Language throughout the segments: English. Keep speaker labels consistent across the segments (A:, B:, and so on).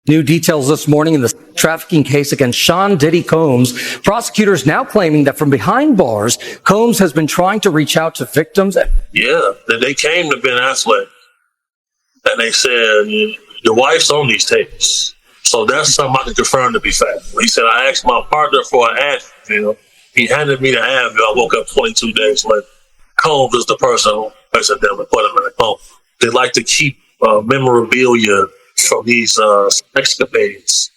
A: New details this morning in the trafficking case against Sean Diddy Combs. Prosecutors now claiming that from behind bars, Combs has been trying to reach out to victims.
B: Yeah, that they came to Ben Affleck and they said, your wife's on these tapes. So that's something I can confirm to be fact. He said, I asked my partner for an ad film. He handed me the ad film. I woke up 22 days later. Combs is the person who accidentally put him in a coma. They like to keep memorabilia from these escapades.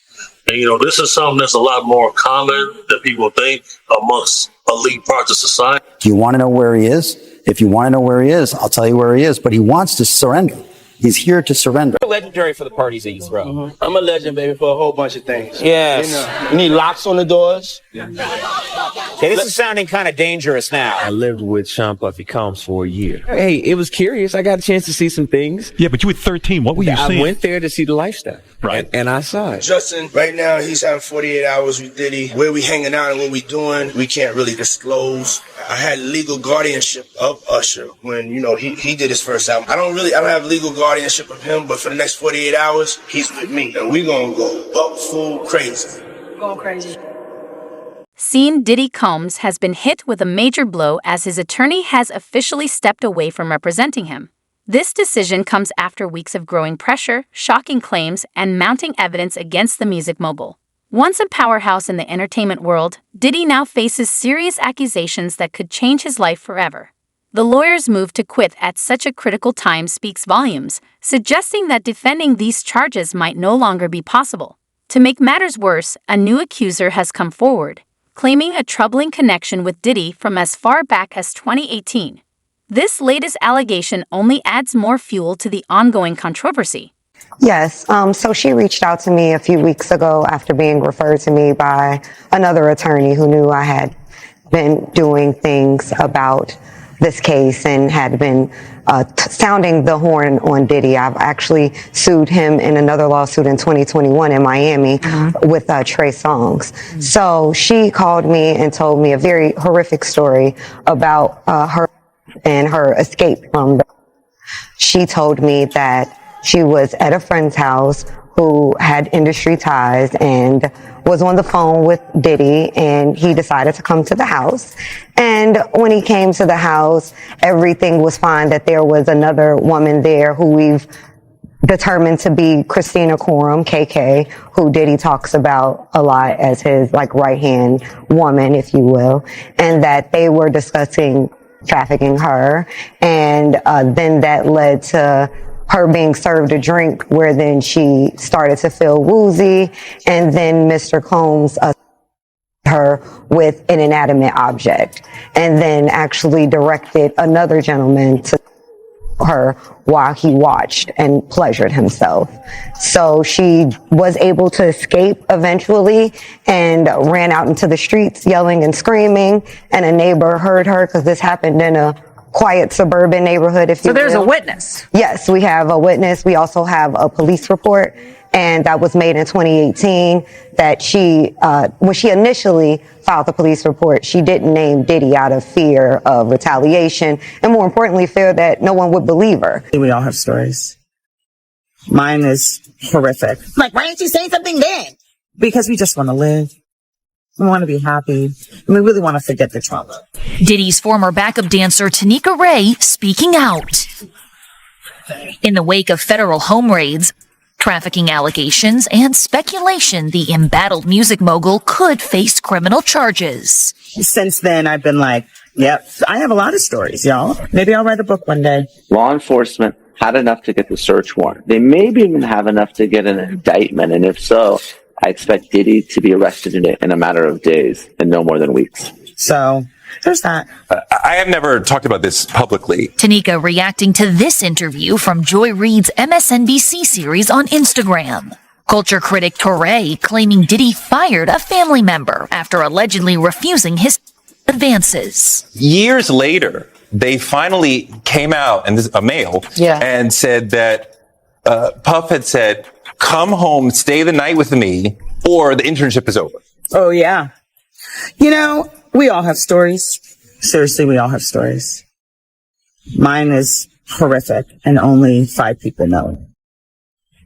B: And, this is something that's a lot more common than people think amongst elite parts of society.
C: Do you want to know where he is? If you want to know where he is, I'll tell you where he is. But he wants to surrender. He's here to surrender.
D: Legendary for the parties that you throw.
E: Mm-hmm. I'm a legend, baby, for a whole bunch of things.
D: Yes.
E: You need locks on the doors.
D: Okay, this is sounding kind of dangerous now.
F: I lived with Sean Puffy Combs for a year.
G: Hey, it was curious. I got a chance to see some things.
H: Yeah, but you were 13. What were you seeing?
G: I went there to see the lifestyle.
H: Right.
G: And I saw it.
E: Justin, right now, he's having 48 hours with Diddy. Where we hanging out and what we doing, we can't really disclose. I had legal guardianship of Usher when, he did his first album. I don't have legal guardianship of him, but for the next 48 hours, he's with me. And we gonna go full crazy.
I: Going crazy.
J: Sean Diddy Combs has been hit with a major blow as his attorney has officially stepped away from representing him. This decision comes after weeks of growing pressure, shocking claims, and mounting evidence against the music mogul. Once a powerhouse in the entertainment world, Diddy now faces serious accusations that could change his life forever. The lawyer's move to quit at such a critical time speaks volumes, suggesting that defending these charges might no longer be possible. To make matters worse, a new accuser has come forward, claiming a troubling connection with Diddy from as far back as 2018. This latest allegation only adds more fuel to the ongoing controversy.
K: Yes, so she reached out to me a few weeks ago after being referred to me by another attorney who knew I had been doing things about this case and had been sounding the horn on Diddy. I've actually sued him in another lawsuit in 2021 in Miami with Trey Songz. So she called me and told me a very horrific story about her and her escape from. She told me that she was at a friend's house who had industry ties and was on the phone with Diddy, and he decided to come to the house. And when he came to the house, everything was fine, that there was another woman there who we've determined to be Christina Coram, KK, who Diddy talks about a lot as his right-hand woman, if you will, and that they were discussing trafficking her. And then that led to her being served a drink where then she started to feel woozy, and then Mr. Combs her with an inanimate object, and then actually directed another gentleman to her while he watched and pleasured himself. So she was able to escape eventually and ran out into the streets yelling and screaming, and a neighbor heard her because this happened in a quiet suburban neighborhood, if you will.
I: So there's a witness?
K: Yes, we have a witness. We also have a police report, and that was made in 2018, that she, when she initially filed the police report, she didn't name Diddy out of fear of retaliation, and more importantly, fear that no one would believe her.
L: We all have stories. Mine is horrific. Why didn't you say something then? Because we just want to live. We want to be happy, and we really want to forget the trauma.
M: Diddy's former backup dancer Tanika Ray speaking out. In the wake of federal home raids, trafficking allegations, and speculation the embattled music mogul could face criminal charges.
L: Since then, I've been like, yep, I have a lot of stories, y'all. Maybe I'll write a book one day.
N: Law enforcement had enough to get the search warrant. They maybe even have enough to get an indictment, and if so, I expect Diddy to be arrested in a matter of days and no more than weeks.
L: So there's that.
O: I have never talked about this publicly.
M: Tanika reacting to this interview from Joy Reid's MSNBC series on Instagram. Culture critic Torre claiming Diddy fired a family member after allegedly refusing his advances.
O: Years later, they finally came out, and this is a male, and said that Puff had said, come home, stay the night with me, or the internship is over.
L: Oh, yeah. We all have stories. Seriously, we all have stories. Mine is horrific, and only 5 people know it.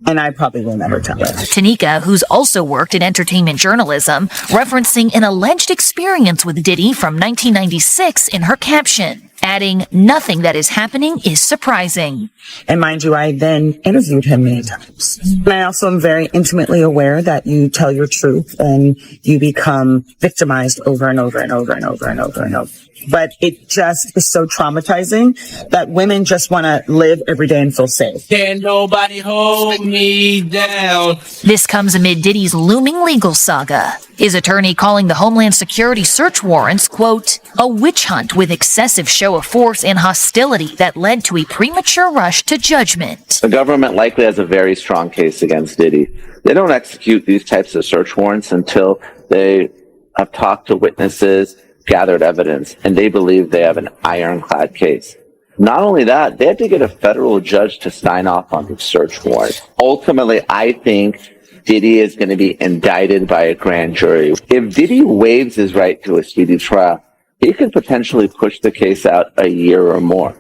L: And I probably will never tell it.
M: Tanika, who's also worked in entertainment journalism, referencing an alleged experience with Diddy from 1996 in her caption, adding, "Nothing that is happening is surprising."
L: And mind you, I then interviewed him many times. And I also am very intimately aware that you tell your truth and you become victimized over and over and over and over and over and over. But it just is so traumatizing that women just want to live every day and feel safe.
H: Can nobody hold me down?
M: This comes amid Diddy's looming legal saga. His attorney calling the Homeland Security search warrants, quote, "a witch hunt with excessive show of force and hostility that led to a premature rush to judgment."
N: The government likely has a very strong case against Diddy. They don't execute these types of search warrants until they have talked to witnesses, gathered evidence, and they believe they have an ironclad case. Not only that, they had to get a federal judge to sign off on the search warrant. Ultimately, I think Diddy is going to be indicted by a grand jury. If Diddy waives his right to a speedy trial, he could potentially push the case out a year or more.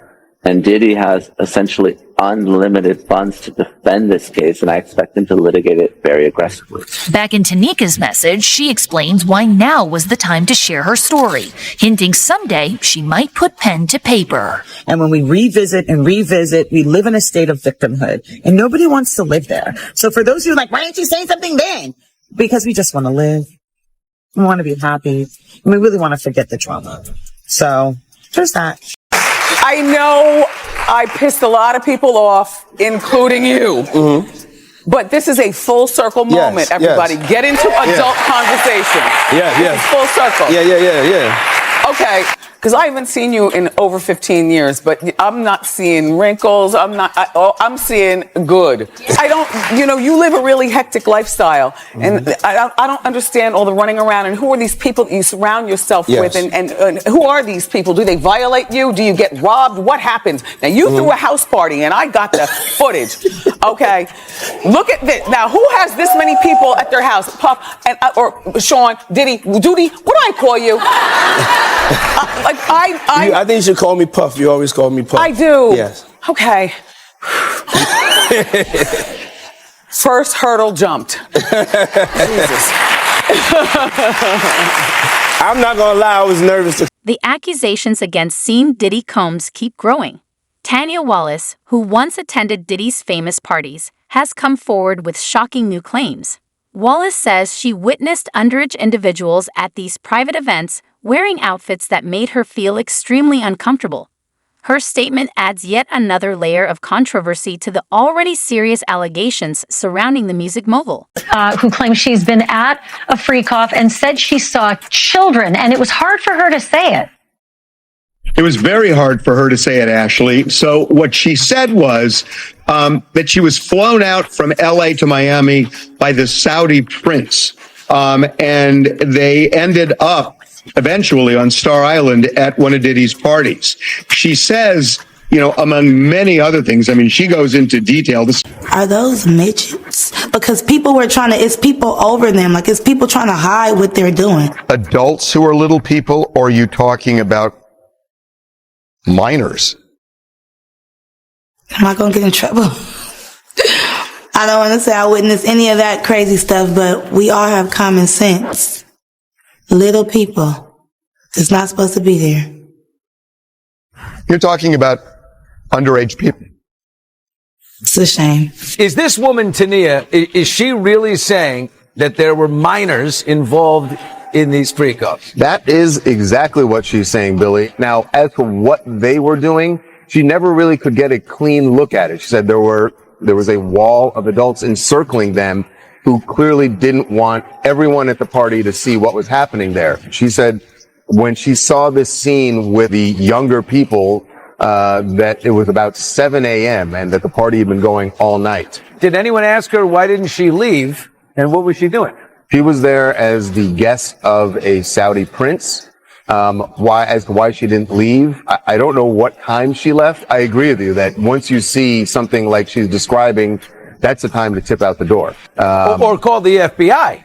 N: And Diddy has essentially unlimited funds to defend this case, and I expect him to litigate it very aggressively.
M: Back in Tanika's message, she explains why now was the time to share her story, hinting someday she might put pen to paper.
L: And when we revisit and revisit, we live in a state of victimhood, and nobody wants to live there. So for those who are like, why didn't you say something then? Because we just want to live. We want to be happy. And we really want to forget the trauma. So there's that.
I: I know I pissed a lot of people off, including you. Mm-hmm. But this is a full circle moment, everybody.
P: Yes.
I: Get into adult conversation.
P: Yeah.
I: Full circle.
P: Yeah.
I: Okay, because I haven't seen you in over 15 years, but I'm not seeing wrinkles. I'm seeing good. I don't, you live a really hectic lifestyle, and I don't understand all the running around. And who are these people that you surround yourself with? And who are these people? Do they violate you? Do you get robbed? What happens? Now you threw a house party, and I got the footage. Okay, look at this. Now who has this many people at their house? Puff and or Sean, Diddy, Doody. What do I call you?
E: I think you should call me Puff. You always call me Puff.
I: I do.
E: Yes.
I: Okay. First hurdle jumped. Jesus.
E: I'm not gonna lie, I was nervous.
J: The accusations against Sean Diddy Combs keep growing. Tanya Wallace, who once attended Diddy's famous parties, has come forward with shocking new claims. Wallace says she witnessed underage individuals at these private events wearing outfits that made her feel extremely uncomfortable. Her statement adds yet another layer of controversy to the already serious allegations surrounding the music mogul.
Q: Who claims she's been at a freak off and said she saw children, and it was hard for her to say it.
R: It was very hard for her to say it, Ashley. So what she said was that she was flown out from LA to Miami by the Saudi prince. And they ended up eventually on Star Island at one of Diddy's parties. She says, among many other things, she goes into detail.
S: Are those midgets? Because it's people over them. Like, it's people trying to hide what they're doing.
T: Adults who are little people, or are you talking about minors?
S: Am I going to get in trouble? I don't want to say I witnessed any of that crazy stuff, but we all have common sense. Little people. It's not supposed to be there.
T: You're talking about underage people.
S: It's a shame.
P: Is this woman, Tania, is she really saying that there were minors involved in these freak-offs?
T: That is exactly what she's saying, Billy. Now, as for what they were doing, she never really could get a clean look at it. She said there was a wall of adults encircling them who clearly didn't want everyone at the party to see what was happening there. She said when she saw this scene with the younger people, that it was about 7 a.m. and that the party had been going all night.
P: Did anyone ask her why didn't she leave, and what was she doing?
T: She was there as the guest of a Saudi prince. As to why she didn't leave, I don't know what time she left. I agree with you that once you see something like she's describing, that's the time to tip out the door.
P: Or call the FBI.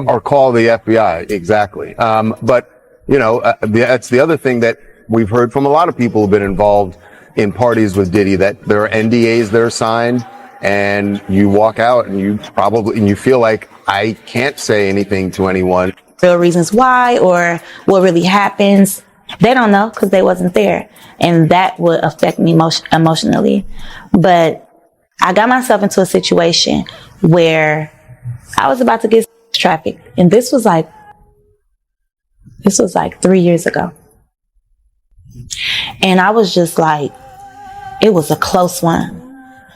T: Or call the FBI, exactly. That's the other thing that we've heard from a lot of people who've been involved in parties with Diddy, that there are NDAs that are signed, and you walk out and you feel like, I can't say anything to anyone.
U: Real reasons why or what really happens, they don't know because they wasn't there. And that would affect me emotionally. But I got myself into a situation where I was about to get trafficked. And this was like 3 years ago. And I was just like, it was a close one.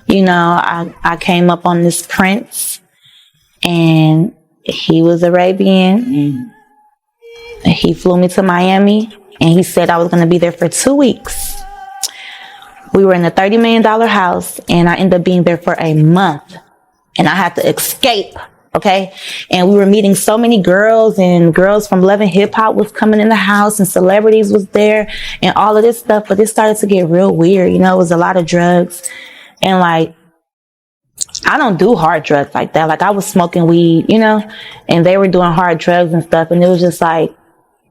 U: You know, I came up on this prince, and he was Arabian. He flew me to Miami, and he said I was going to be there for 2 weeks. We were in a $30 million house, and I ended up being there for a month. And I had to escape, okay? And we were meeting so many girls, and girls from Love and Hip Hop was coming in the house, and celebrities was there, and all of this stuff. But it started to get real weird. You know, it was a lot of drugs. And like, I don't do hard drugs like that. Like, I was smoking weed, you know, and they were doing hard drugs and stuff. And it was just like,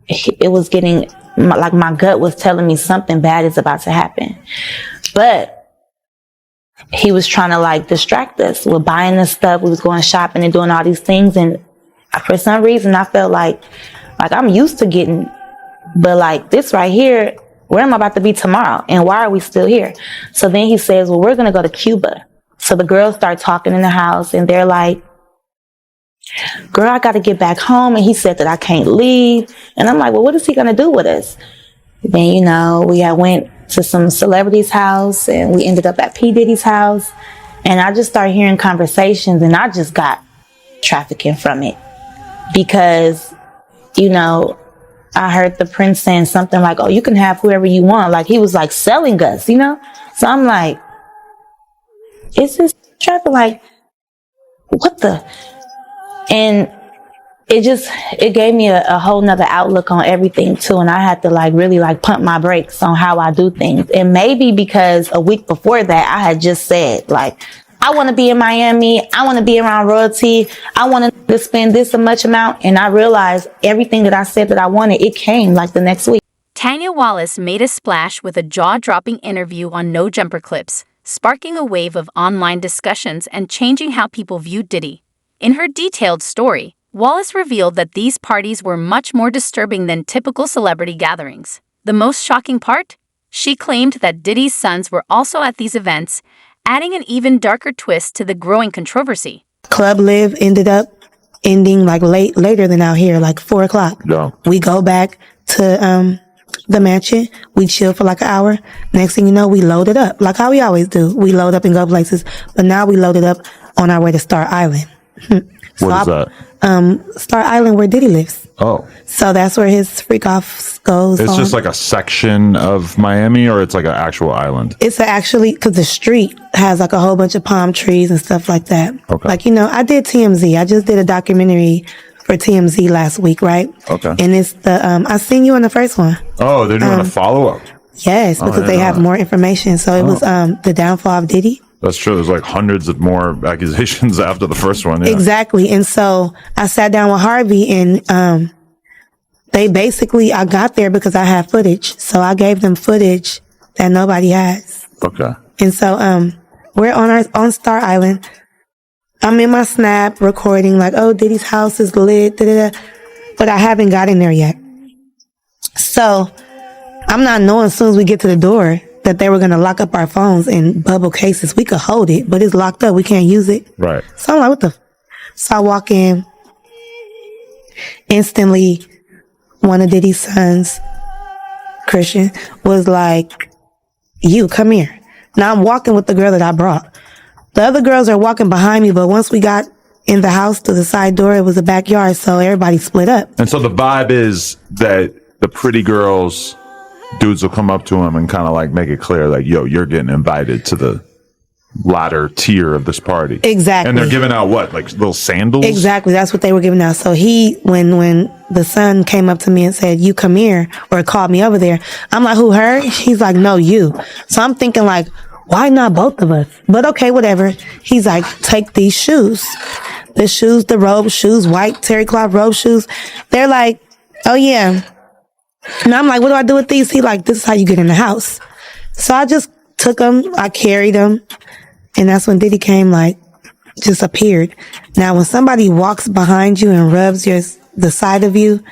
U: it was getting, like, my gut was telling me something bad is about to happen. But he was trying to like distract us with buying this stuff. We was going shopping and doing all these things. And for some reason, I felt like I'm used to getting, but like this right here, where am I about to be tomorrow? And why are we still here? So then he says, well, we're going to go to Cuba. So the girls start talking in the house, and they're like, girl, I got to get back home. And he said that I can't leave. And I'm like, well, what is he going to do with us? Then, you know, we had went to some celebrity's house, and we ended up at P. Diddy's house. And I just started hearing conversations, and I just got trafficking from it. Because, you know, I heard the prince saying something like, oh, you can have whoever you want. Like, he was like selling us, you know? So I'm like, is this trafficking? Like, what the? And it gave me a whole nother outlook on everything too. And I had to like really like pump my brakes on how I do things. And maybe because a week before that, I had just said like, I want to be in Miami. I want to be around royalty. I want to spend this much amount. And I realized everything that I said that I wanted, it came like the next week.
J: Tanya Wallace made a splash with a jaw-dropping interview on No Jumper Clips, sparking a wave of online discussions and changing how people viewed Diddy. In her detailed story, Wallace revealed that these parties were much more disturbing than typical celebrity gatherings. The most shocking part? She claimed that Diddy's sons were also at these events, adding an even darker twist to the growing controversy.
S: Club Live ended up ending like later than out here, like 4 o'clock.
V: Yeah.
S: We go back to the mansion. We chill for like an hour. Next thing you know, we load it up like how we always do. We load up and go places, but now we loaded up on our way to Star Island.
V: What is that?
S: Star Island, where Diddy lives.
V: Oh.
S: So that's where his freak off goes.
V: It's just like a section of Miami, or it's like an actual island?
S: It's actually, because the street has like a whole bunch of palm trees and stuff like that.
V: Okay.
S: Like, you know, I did TMZ. I just did a documentary for TMZ last week, right?
V: Okay.
S: And it's I seen you on the first one.
V: Oh, they're doing a follow-up.
S: Yes, because they have more information. So it was the downfall of Diddy.
V: That's true. There's like hundreds of more accusations after the first one. Yeah.
S: Exactly. And so I sat down with Harvey, and they basically, I got there because I had footage. So I gave them footage that nobody has.
V: Okay.
S: And so we're on Star Island. I'm in my Snap recording like, oh, Diddy's house is lit, da-da-da. But I haven't gotten there yet. So I'm not knowing as soon as we get to the door that they were going to lock up our phones in bubble cases. We could hold it, but it's locked up. We can't use it.
V: Right.
S: So I'm like, what the? So I walk in. Instantly, one of Diddy's sons, Christian, was like, you, come here. Now I'm walking with the girl that I brought. The other girls are walking behind me, but once we got in the house to the side door, it was a backyard, so everybody split up.
V: And so the vibe is that the pretty girls, dudes will come up to him and kind of like make it clear, like, yo, you're getting invited to the latter tier of this party.
S: Exactly.
V: And they're giving out what, like little sandals?
S: Exactly. That's what they were giving out. So when the son came up to me and said, you come here, or called me over there, I'm like, who, her? He's like, no, you. So I'm thinking like, why not both of us? But okay, whatever. He's like, take these shoes. The shoes, the robe shoes, white terry cloth robe shoes. They're like, oh yeah. And I'm like, what do I do with these? He like, this is how you get in the house. So I just took them. I carried them. And that's when Diddy came, like, just appeared. Now, when somebody walks behind you and rubs the side of you,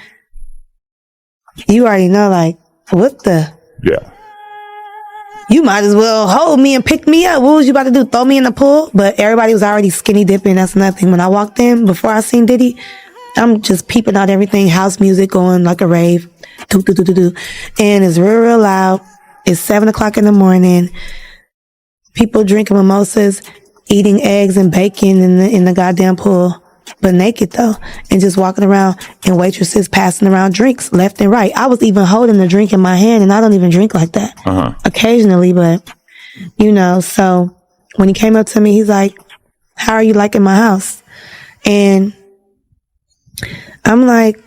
S: you already know, like, what the?
V: Yeah.
S: You might as well hold me and pick me up. What was you about to do? Throw me in the pool? But everybody was already skinny dipping. That's nothing. When I walked in, before I seen Diddy, I'm just peeping out everything. House music going like a rave. Do, do, do, do, do. And it's real, real loud. It's 7 o'clock in the morning. People drinking mimosas, eating eggs and bacon in the goddamn pool. But naked though, and just walking around, and waitresses passing around drinks left and right. I was even holding the drink in my hand, and I don't even drink like that. Occasionally, but so when he came up to me, he's like, "How are you liking my house?" And I'm like,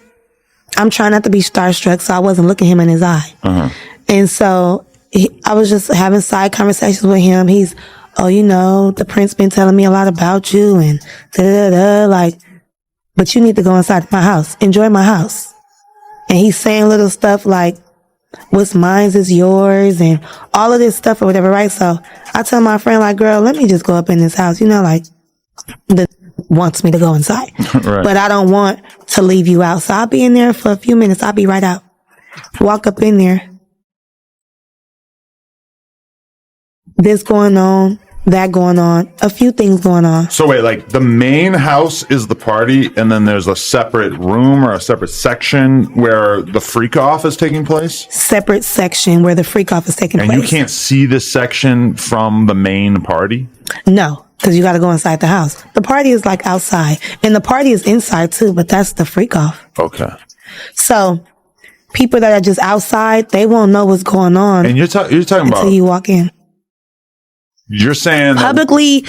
S: I'm trying not to be starstruck, so I wasn't looking him in his eye. And so I was just having side conversations with him. He's, "Oh, the prince been telling me a lot about you and like, but you need to go inside my house. Enjoy my house." And he's saying little stuff like, "What's mine is yours," and all of this stuff or whatever, right? So I tell my friend, like, "Girl, let me just go up in this house." Like, the wants me to go inside.
V: Right.
S: But I don't want to leave you out. So I'll be in there for a few minutes. I'll be right out. Walk up in there. This going on, that going on, a few things going on.
V: So wait, like the main house is the party, and then there's a separate room or a separate section where the freak off is taking place?
S: Separate section where the freak off is taking place.
V: And you can't see this section from the main party?
S: No, because you got to go inside the house. The party is like outside, and the party is inside too, but that's the freak off.
V: Okay.
S: So people that are just outside, they won't know what's going on.
V: And you're talking about
S: until you walk in.
V: You're saying
S: publicly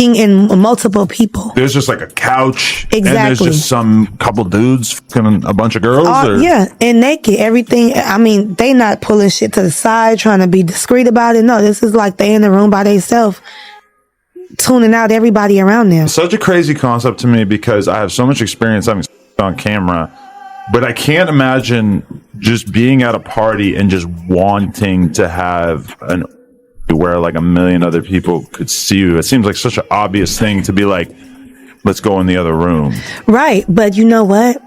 S: fucking in multiple people.
V: There's just like a couch,
S: exactly,
V: and there's just some couple dudes fucking a bunch of girls.
S: Yeah, and naked, everything. I mean, they not pulling shit to the side, trying to be discreet about it. No, this is like they in the room by themselves, tuning out everybody around them.
V: Such a crazy concept to me because I have so much experience having on camera, but I can't imagine just being at a party and just wanting to have an where like a million other people could see you. It seems like such an obvious thing to be like, let's go in the other room.
S: Right. But you know what?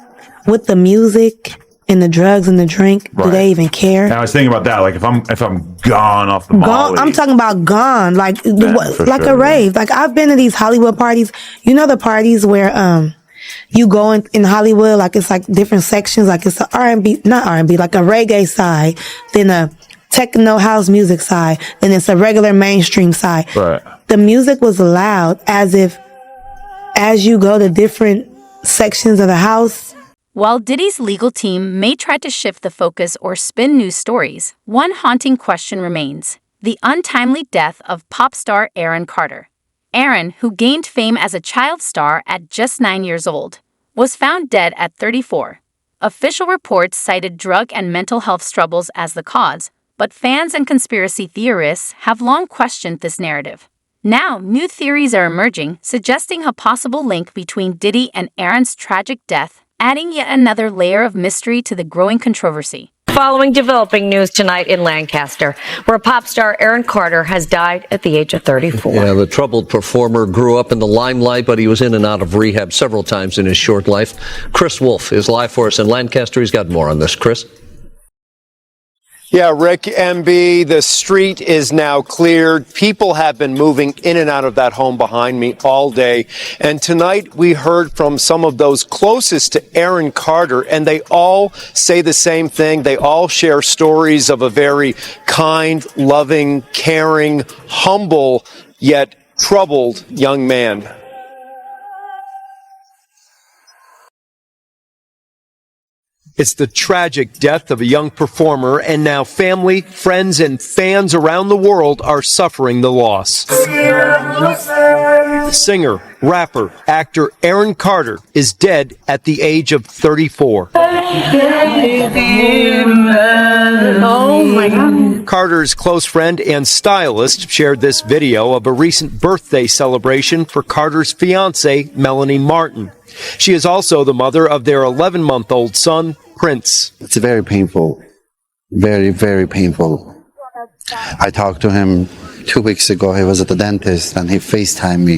S: With the music and the drugs and the drink, do they even care?
V: And I was thinking about that. Like if I'm gone off the molly.
S: I'm talking about gone, like a rave. Like I've been to these Hollywood parties. The parties where you go in Hollywood, like it's like different sections, like it's a R&B, not R&B, like a reggae side, then a techno house music side, then it's a regular mainstream side.
V: Right.
S: The music was loud as you go to different sections of the house.
J: While Diddy's legal team may try to shift the focus or spin news stories, one haunting question remains: the untimely death of pop star Aaron Carter. Aaron, who gained fame as a child star at just 9 years old, was found dead at 34. Official reports cited drug and mental health struggles as the cause, but fans and conspiracy theorists have long questioned this narrative. Now, new theories are emerging, suggesting a possible link between Diddy and Aaron's tragic death, adding yet another layer of mystery to the growing controversy.
A: Following developing news tonight in Lancaster, where pop star Aaron Carter has died at the age of 34.
B: Yeah, the troubled performer grew up in the limelight, but he was in and out of rehab several times in his short life. Chris Wolf is live for us in Lancaster. He's got more on this. Chris?
W: Yeah, Rick, MB, the street is now cleared. People have been moving in and out of that home behind me all day. And tonight we heard from some of those closest to Aaron Carter, and they all say the same thing. They all share stories of a very kind, loving, caring, humble, yet troubled young man. It's the tragic death of a young performer, and now family, friends, and fans around the world are suffering the loss. The singer, rapper, actor Aaron Carter is dead at the age of 34. Oh my God. Carter's close friend and stylist shared this video of a recent birthday celebration for Carter's fiancée, Melanie Martin. She is also the mother of their 11-month-old son, Prince.
X: It's very painful. Very, very painful. I talked to him
C: 2 weeks ago, he was at the dentist and he FaceTimed me.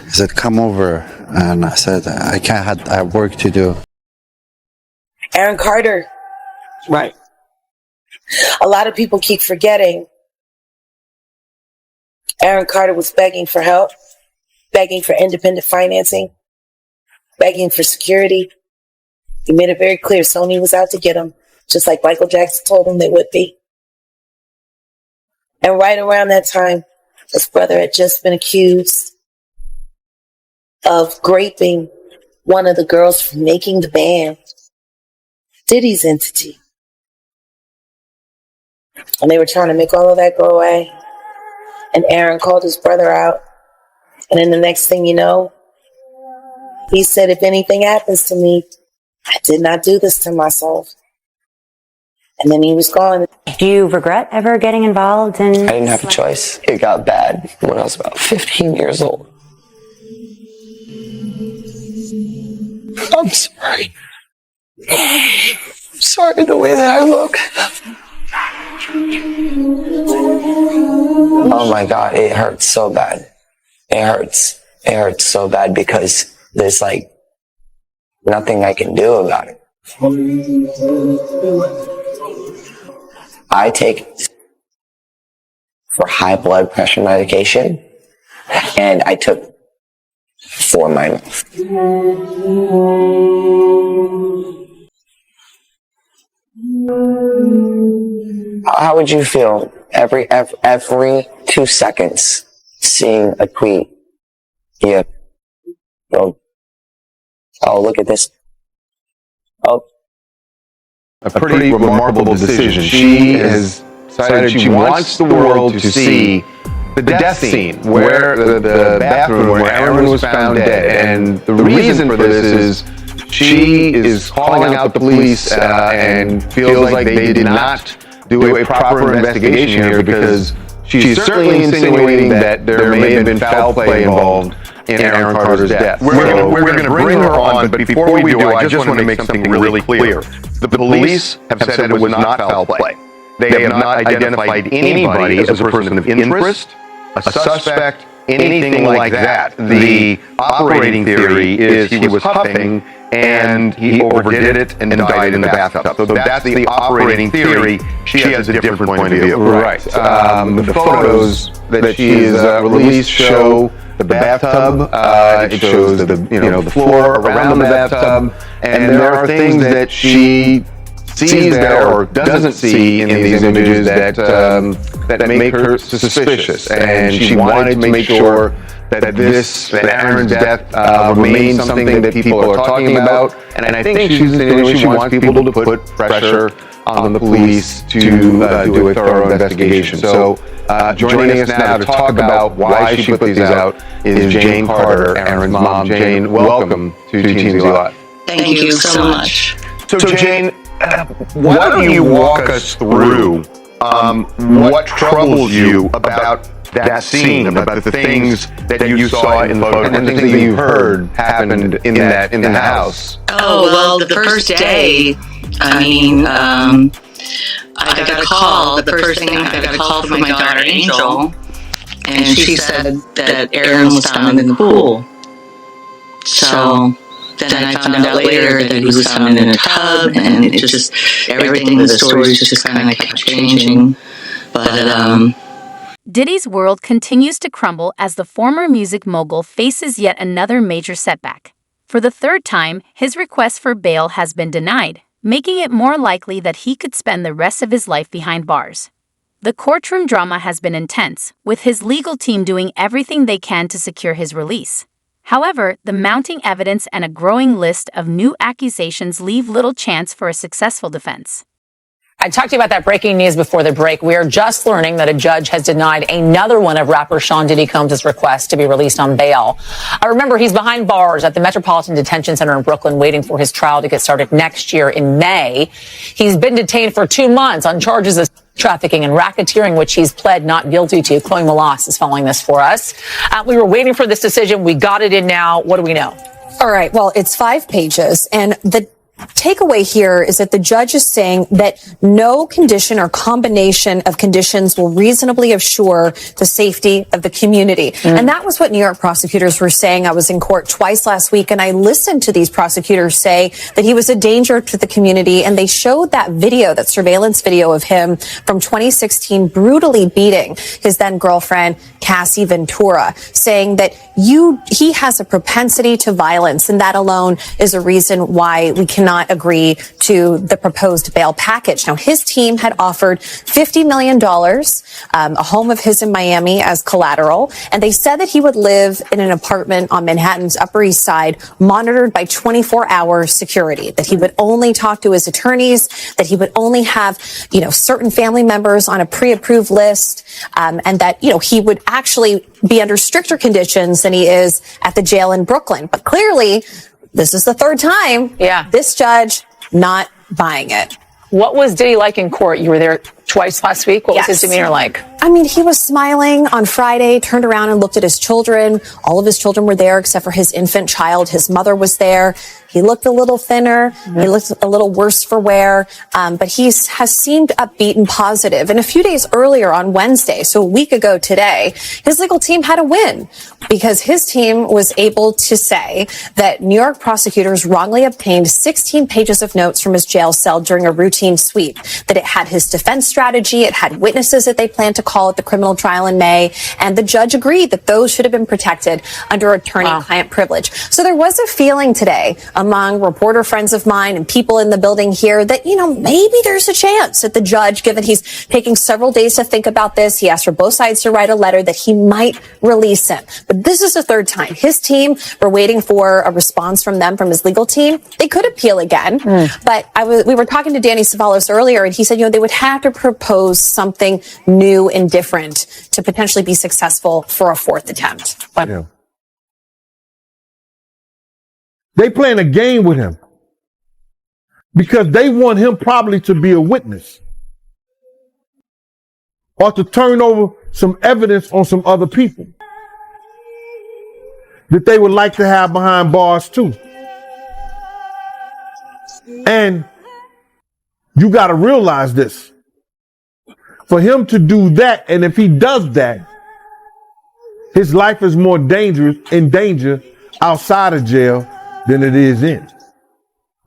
C: He said, come over. And I said, I can't, I have work to do.
D: Aaron Carter.
I: Right.
D: A lot of people keep forgetting. Aaron Carter was begging for help, begging for independent financing, begging for security. He made it very clear Sony was out to get him, just like Michael Jackson told him they would be. And right around that time, his brother had just been accused of raping one of the girls from making the band, Diddy's entity. And they were trying to make all of that go away. And Aaron called his brother out. And then the next thing you know, he said, if anything happens to me, I did not do this to myself. And then he was gone.
F: Do you regret ever getting involved in...
X: I didn't have a choice. It got bad when I was about 15 years old. I'm sorry. I'm sorry the way that I look. Oh my God, it hurts so bad. It hurts. It hurts so bad because there's like nothing I can do about it. I take for high blood pressure medication, and I took 4 of mine. How would you feel every 2 seconds seeing a tweet? Yeah. Oh, look at this. Oh.
T: A pretty remarkable decision. She has decided she wants the world to see the death scene where the bathroom where Aaron was found dead. And the reason for this is she is calling out the police and feels like they did not do a proper investigation here because she's certainly insinuating that there may have been foul play involved in Aaron Carter's death. We're going to bring her on, but before we do, I just want to make something really clear. The police have said it was not foul play. They have not identified anybody as a person of interest, a suspect, anything like that. The operating theory is he was huffing and he overdid it and died in the bathtub. So that's the operating theory. She has a different point of view. Right. The photos that she has released show the bathtub. It shows the floor around the bathtub, and there are things that she sees there or doesn't see in these images that make her suspicious. And she wanted to make sure that Aaron's death remains something that people are talking about. And I think she's insinuating she wants people to put pressure on the police to do a thorough investigation. So joining us now to talk about why she put these out is Jane Carter, Aaron's mom. Jane, welcome to TMZ Live.
D: Thank you so much.
T: So Jane, why don't you walk us through what troubles you about that scene, about the things that you saw in the photo, and the things that you heard happened in the house?
D: Oh, well, the first day, I got a call. The first thing I got a call from my daughter, Angel, and she said that Aaron was found in the pool. So then I found out later that he was found in a tub, and it just, everything, the stories just kind of kept changing. But,
J: Diddy's world continues to crumble as the former music mogul faces yet another major setback. For the 3rd time, his request for bail has been denied, making it more likely that he could spend the rest of his life behind bars. The courtroom drama has been intense, with his legal team doing everything they can to secure his release. However, the mounting evidence and a growing list of new accusations leave little chance for a successful defense.
Y: I talked to you about that breaking news before the break. We are just learning that a judge has denied another one of rapper Sean Diddy Combs' requests to be released on bail. I remember he's behind bars at the Metropolitan Detention Center in Brooklyn waiting for his trial to get started next year in May. He's been detained for 2 months on charges of trafficking and racketeering, which he's pled not guilty to. Chloe Malas is following this for us. We were waiting for this decision. We got it in now. What do we know?
Z: All right. Well, it's 5 pages, and the
G: takeaway here is that the judge is saying that no condition or combination of conditions will reasonably assure the safety of the community. And that was what New York prosecutors were saying. I was in court twice last week, and I listened to these prosecutors say that he was a danger to the community. And they showed that video, that surveillance video of him from 2016 brutally beating his then girlfriend, Cassie Ventura, saying that he has a propensity to violence, and that alone is a reason why we cannot agree to the proposed bail package. Now, his team had offered $50 million, a home of his in Miami as collateral, and they said that he would live in an apartment on Manhattan's Upper East Side, monitored by 24-hour security, that he would only talk to his attorneys, that he would only have, certain family members on a pre-approved list, and that, he would actually be under stricter conditions than he is at the jail in Brooklyn. But clearly, this is the third time.
Y: Yeah.
G: This judge not buying it.
Y: What was Diddy like in court? You were there twice last week. What was his demeanor like?
G: I mean, he was smiling on Friday, turned around and looked at his children. All of his children were there except for his infant child. His mother was there. He looked a little thinner. He looked a little worse for wear. But he has seemed upbeat and positive. And a few days earlier on Wednesday, so a week ago today, his legal team had a win because his team was able to say that New York prosecutors wrongly obtained 16 pages of notes from his jail cell during a routine sweep, that it had his defense strategy, it had witnesses that they planned to call at the criminal trial in May, and the judge agreed that those should have been protected under attorney-client privilege. So there was a feeling today among reporter friends of mine and people in the building here that, maybe there's a chance that the judge, given he's taking several days to think about this, he asked for both sides to write a letter, that he might release him. But this is the third time. His team, we're waiting for a response from them, from his legal team. They could appeal again. But we were talking to Danny Savalos earlier, and he said, they would have to propose something new and different to potentially be successful for a fourth attempt. But
H: they playing a game with him because they want him probably to be a witness or to turn over some evidence on some other people that they would like to have behind bars too. And you got to realize this. For him to do that, and if he does that, his life is more in danger outside of jail than it is in.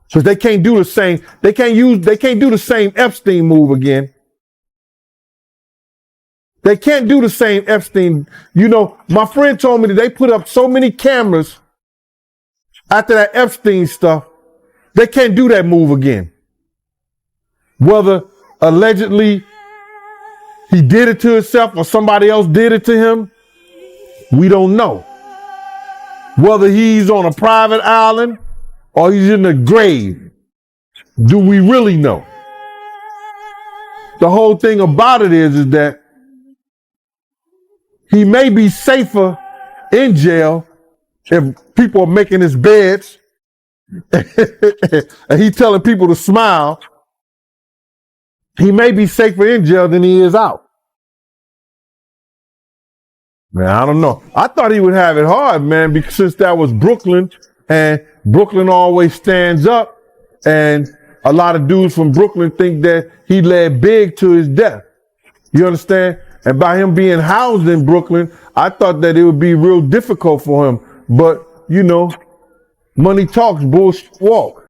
H: Because they can't do the same, they can't do the same Epstein move again. They can't do the same Epstein. My friend told me that they put up so many cameras after that Epstein stuff, they can't do that move again. Whether allegedly he did it to himself or somebody else did it to him, we don't know. Whether he's on a private island or he's in the grave, do we really know? The whole thing about it is that he may be safer in jail if people are making his beds and he's telling people to smile. He may be safer in jail than he is out. Man, I don't know. I thought he would have it hard, man, because since that was Brooklyn, and Brooklyn always stands up, and a lot of dudes from Brooklyn think that he led big to his death. You understand? And by him being housed in Brooklyn, I thought that it would be real difficult for him. But, money talks, bullshit walk.